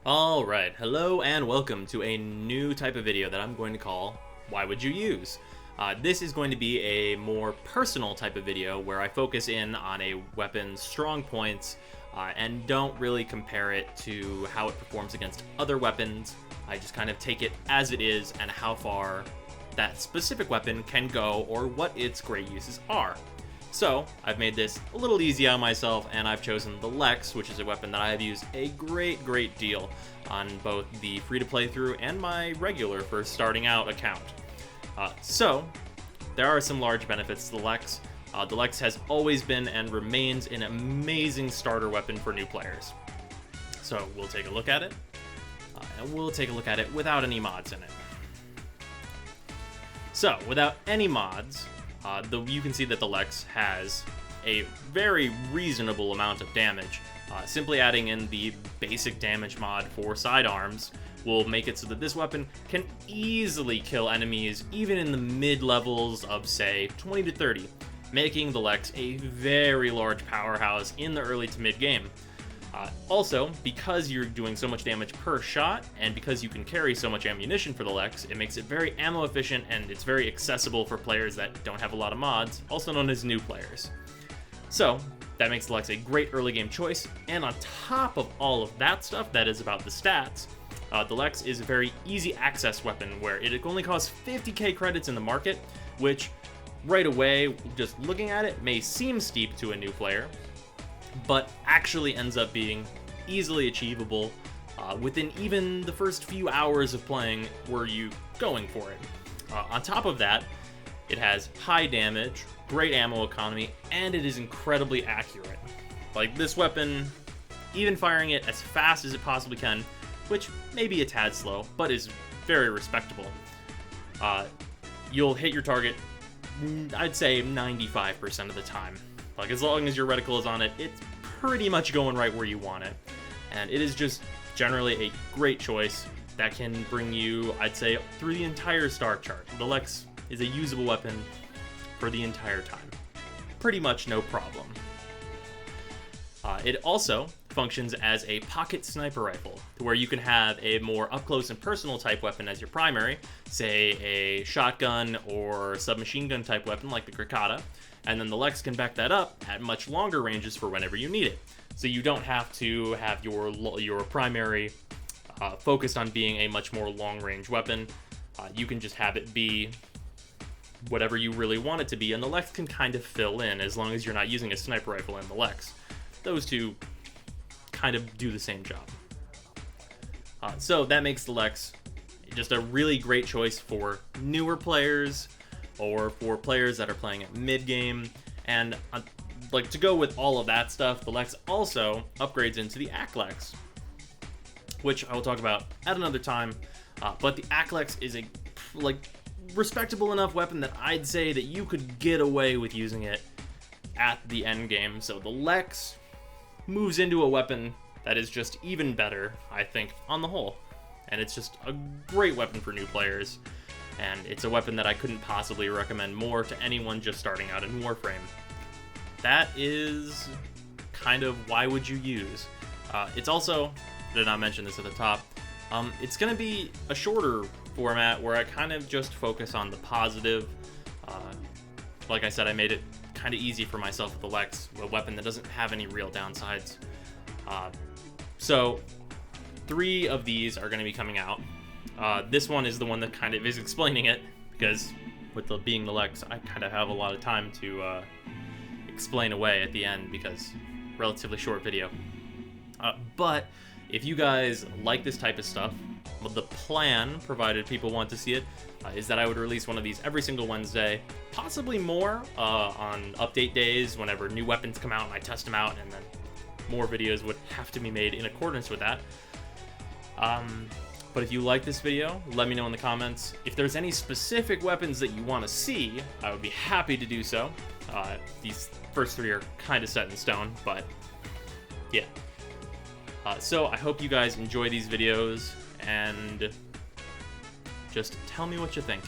Alright, hello and welcome to a new type of video that I'm going to call Why Would You Use? This is going to be a more personal type of video where I focus in on a weapon's strong points and don't really compare it to how it performs against other weapons. I just kind of take it as it is and how far that specific weapon can go or what its great uses are. So, I've made this a little easy on myself, and I've chosen the LEX, which is a weapon that I have used a great deal on both the free-to-play through and my regular first starting out account. So, there are some large benefits to the LEX. The LEX has always been and remains an amazing starter weapon for new players. So, we'll take a look at it, and we'll take a look at it without any mods in it. So, without any mods, you can see that the LEX has a very reasonable amount of damage. Simply adding in the basic damage mod for sidearms will make it so that this weapon can easily kill enemies even in the mid-levels of, say, 20 to 30, making the LEX a very large powerhouse in the early to mid-game. Also, because you're doing so much damage per shot, and because you can carry so much ammunition for the LEX, it makes it very ammo efficient, and it's very accessible for players that don't have a lot of mods, also known as new players. So, that makes the LEX a great early game choice, and on top of all of that stuff that is about the stats, the LEX is a very easy access weapon where it only costs 50k credits in the market, which right away, just looking at it, may seem steep to a new player, but actually ends up being easily achievable within even the first few hours of playing were you going for it. On top of that, it has high damage, great ammo economy, and it is incredibly accurate. Like, this weapon, even firing it as fast as it possibly can, which may be a tad slow, but is very respectable, you'll hit your target, I'd say 95% of the time. Like, as long as your reticle is on it, it's pretty much going right where you want it. And it is just generally a great choice that can bring you, I'd say, through the entire star chart. The LEX is a usable weapon for the entire time. Pretty much no problem. It also functions as a pocket sniper rifle, where you can have a more up-close and personal type weapon as your primary, say a shotgun or submachine gun type weapon like the Grakata, and then the LEX can back that up at much longer ranges for whenever you need it. So you don't have to have your primary focused on being a much more long-range weapon. You can just have it be whatever you really want it to be, and the LEX can kind of fill in as long as you're not using a sniper rifle in the LEX. Those two kind of do the same job. So that makes the LEX just a really great choice for newer players or for players that are playing at mid-game. And like, to go with all of that stuff, the LEX also upgrades into the ACLEX, which I will talk about at another time. But the ACLEX is a respectable enough weapon that I'd say that you could get away with using it at the end game. So the LEX moves into a weapon that is just even better, I think, on the whole. And it's just a great weapon for new players. And it's a weapon that I couldn't possibly recommend more to anyone just starting out in Warframe. That is kind of why would you use. It's also, did not mention this at the top, it's going to be a shorter format where I kind of just focus on the positive. Like I said, I made it kind of easy for myself with the LEX, a weapon that doesn't have any real downsides. So 3 of these are going to be coming out. This one is the one that kind of is explaining it, because with being the LEX, I kind of have a lot of time to explain away at the end, because relatively short video. But if you guys like this type of stuff, the plan, provided people want to see it, is that I would release one of these every single Wednesday, possibly more on update days whenever new weapons come out and I test them out, and then more videos would have to be made in accordance with that. But if you like this video, let me know in the comments. If there's any specific weapons that you want to see, I would be happy to do so. These first 3 are kind of set in stone, but yeah. So I hope you guys enjoy these videos, and just tell me what you think.